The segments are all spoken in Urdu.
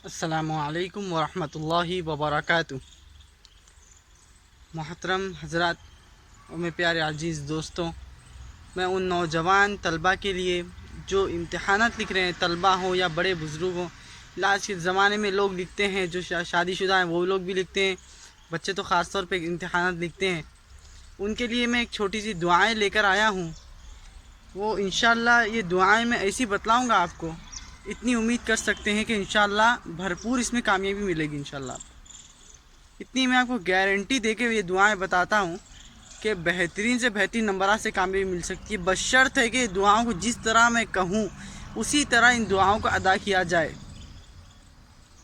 السلام علیکم ورحمۃ اللہ وبرکاتہ۔ محترم حضرات اور میں پیارے عزیز دوستوں، میں ان نوجوان طلباء کے لیے جو امتحانات لکھ رہے ہیں، طلباء ہوں یا بڑے بزرگ ہوں، آج کے زمانے میں لوگ لکھتے ہیں، جو شادی شدہ ہیں وہ لوگ بھی لکھتے ہیں، بچے تو خاص طور پہ امتحانات لکھتے ہیں، ان کے لیے میں ایک چھوٹی سی دعائیں لے کر آیا ہوں۔ وہ انشاءاللہ یہ دعائیں میں ایسی بتلاؤں گا آپ کو، اتنی امید کر سکتے ہیں کہ انشاءاللہ بھرپور اس میں کامیابی ملے گی انشاءاللہ آپ کو۔ اتنی میں آپ کو گارنٹی دے کے یہ دعائیں بتاتا ہوں کہ بہترین سے بہترین نمبرات سے کامیابی مل سکتی ہے، بشرط ہے کہ دعاؤں کو جس طرح میں کہوں اسی طرح ان دعاؤں کو ادا کیا جائے۔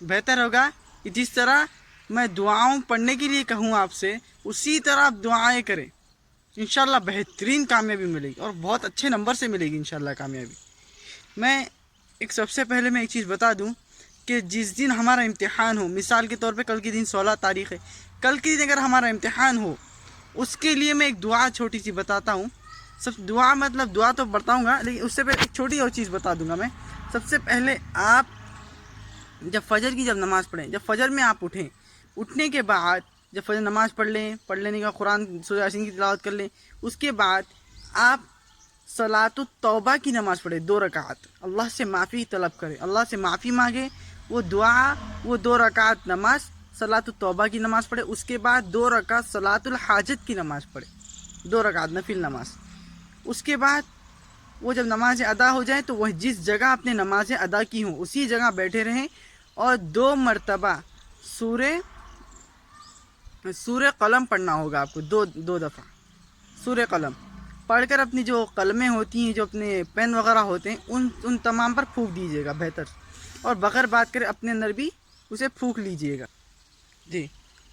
بہتر ہوگا کہ جس طرح میں دعاؤں پڑھنے کے لیے کہوں آپ سے، اسی طرح آپ دعائیں کریں، انشاءاللہ بہترین کامیابی ملے گی اور بہت اچھے نمبر سے ملے گی انشاءاللہ کامیابی۔ میں سب سے پہلے میں ایک چیز بتا دوں کہ جس دن ہمارا امتحان ہو، مثال کے طور پہ کل کے دن 16 تاریخ ہے، کل کے دن اگر ہمارا امتحان ہو، اس کے لیے میں ایک دعا چھوٹی سی بتاتا ہوں۔ دعا تو بتاؤں گا، لیکن اس سے پہلے ایک چھوٹی اور چیز بتا دوں گا میں۔ سب سے پہلے آپ جب فجر کی نماز پڑھیں، جب فجر میں آپ اٹھنے کے بعد جب فجر نماز پڑھ لینے کا قرآن سورہ یاسین کی تلاوت کر لیں، اس کے بعد آپ صلاۃ التوبہ کی نماز پڑھے 2 رکعت، اللہ سے معافی طلب کرے، اللہ سے معافی مانگے، وہ دعا، وہ 2 رکعت نماز صلاۃ التوبہ کی نماز پڑھے، اس کے بعد 2 رکعت صلاۃ الحاجت کی نماز پڑھے، 2 رکعت نفل نماز۔ اس کے بعد وہ جب نمازیں ادا ہو جائیں تو وہ جس جگہ آپ نے نمازیں ادا کی ہوں اسی جگہ بیٹھے رہیں اور 2 مرتبہ سورہ قلم پڑھنا ہوگا آپ کو، دو دفعہ سورہ قلم پڑھ کر اپنی جو قلمیں ہوتی ہیں، جو اپنے پین وغیرہ ہوتے ہیں، ان تمام پر پھونک دیجیے گا بہتر، اور بغیر بات کرے اپنے اندر بھی اسے پھونک لیجیے گا جی۔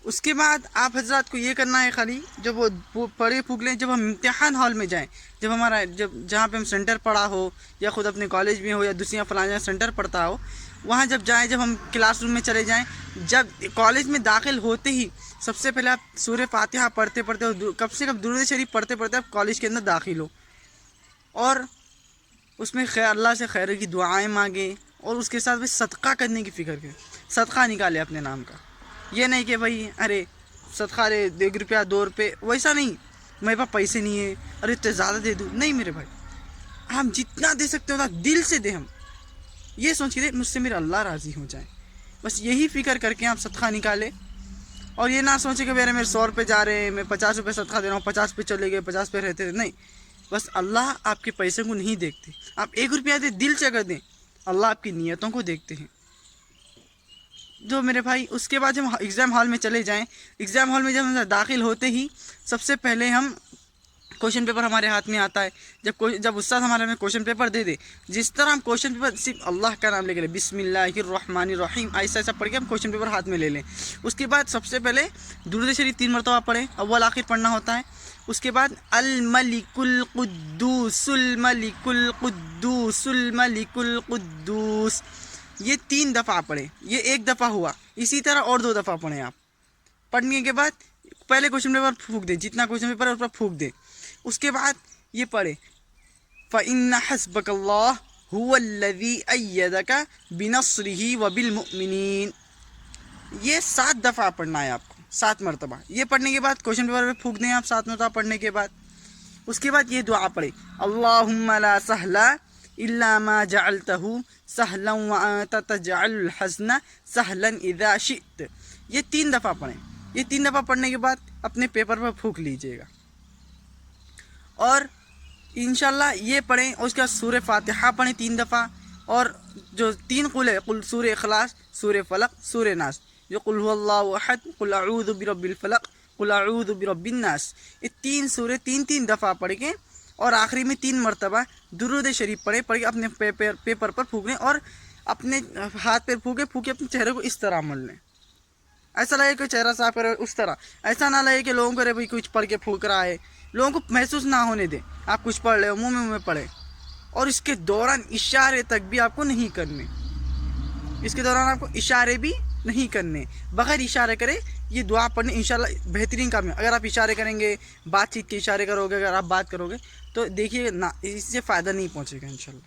اس کے بعد آپ حضرات کو یہ کرنا ہے، خالی جب وہ پڑھے پھونک لیں، جب ہم امتحان ہال میں جائیں، جہاں پہ ہم سینٹر پڑھا ہو یا خود اپنے کالج میں ہو یا دوسری فلاں جگہ سینٹر پڑھتا ہو، وہاں جب جائیں، جب ہم کلاس روم میں چلے جائیں، جب کالج میں داخل ہوتے ہی سب سے پہلے آپ سورہ فاتحہ پڑھتے اور کم سے کم درود شریف پڑھتے آپ کالج کے اندر داخل ہو، اور اس میں اللہ سے خیر کی دعائیں مانگیں، اور اس کے ساتھ بھی صدقہ کرنے کی فکر کریں، صدقہ نکالے اپنے نام کا۔ یہ نہیں کہ بھائی ارے صدقہ لے 1 روپیہ 2 روپے، ویسا نہیں، میرے پاس پیسے نہیں ہیں، ارے اتنے زیادہ دے دوں، نہیں میرے بھائی، ہم جتنا دے سکتے ہو دل سے دیں، ہم یہ سوچ کے دیں مجھ سے میرا اللہ راضی ہو جائے، بس یہی فکر کر کے آپ صدقہ نکالیں، اور یہ نہ سوچیں کہ میرے 100 روپے جا رہے ہیں، میں 50 روپے صدقہ دے رہا ہوں، 50 پہ چلے گئے، 50 پہ رہتے، نہیں، بس اللہ آپ کے پیسے کو نہیں دیکھتے، آپ 1 روپیہ دیں، دل سے اگر دیں، اللہ آپ کی نیتوں کو دیکھتے ہیں جو میرے بھائی۔ اس کے بعد جب ایگزام ہال میں چلے جائیں، ایگزام ہال میں جب ہم داخل ہوتے ہی سب سے پہلے ہم کوشچن پیپر ہمارے ہاتھ میں آتا ہے، جب استاد ہمارے میں کوشچن پیپر دے جس طرح ہم کوشچن پیپر صرف اللہ کا نام لے کے لیں، بسم اللہ الرحمن الرحیم، ایسا پڑھ کے ہم کوشچن پیپر ہاتھ میں لے لیں۔ اس کے بعد سب سے پہلے درود شریف 3 مرتبہ پڑھیں، اول آخر پڑھنا ہوتا ہے۔ اس کے بعد الملک القدوس الملک القدوس الملک القدوس، یہ 3 دفعہ پڑھیں، یہ 1 دفعہ ہوا، اسی طرح اور 2 دفعہ پڑھیں آپ۔ پڑھنے کے بعد پہلے کوشچن پیپر پھونک دیں، جتنا کوشچن پیپر ہے اس پر پھونک دیں۔ اس کے بعد یہ پڑھیں فَإِنَّ حَسْبَكَ اللَّهُ هُوَ الَّذِي أَيَّدَكَ بِنَصْرِهِ وَبِالْمُؤْمِنِينَ، یہ 7 دفعہ پڑھنا ہے آپ کو، 7 مرتبہ۔ یہ پڑھنے کے بعد کوشچن پیپر پہ پھونک دیں آپ 7 مرتبہ پڑھنے کے بعد۔ اس کے بعد یہ دعا پڑھیں اللہم لا سہل الا ما جعلتہ سہلا وانت تجعل الحزن سہلا اذا شئت، یہ 3 دفعہ پڑھیں۔ یہ 3 دفعہ پڑھنے کے بعد اپنے پیپر پر پھونک لیجئے گا، اور انشاءاللہ یہ پڑھیں۔ اور اس کے بعد سورہ فاتحہ پڑھیں 3 دفعہ، اور جو 3 قل ہے، سورہ اخلاص، سورہ فلق، سورہ ناس، جو قل هو اللہ احد، قل اعوذ برب الفلق، قل اعوذ برب الناس، یہ 3 سورے 3 دفعہ پڑھ کے، اور آخری میں 3 مرتبہ درود شریف پڑھ کے اپنے پیپر پر پھونک لیں، اور اپنے ہاتھ پہ پھونکے اپنے چہرے کو اس طرح مل لیں، ایسا لگے کہ چہرہ صاف کرے، اس طرح ایسا نہ لگے کہ لوگوں کو کچھ پڑھ کے پھونک رہا ہے، لوگوں کو محسوس نہ ہونے دیں آپ کچھ پڑھ رہے ہو، منہ میں پڑھے، اور اس کے دوران اشارے تک بھی آپ کو نہیں کرنے، اس کے دوران آپ کو اشارے بھی نہیں کرنے، بغیر اشارے کرے یہ دعا پڑھنے انشاءاللہ بہترین کام ہے۔ اگر آپ اشارے کریں گے، بات چیت کے اشارے کرو گے، اگر آپ بات کرو گے تو دیکھیے اس سے فائدہ نہیں پہنچے گا انشاءاللہ،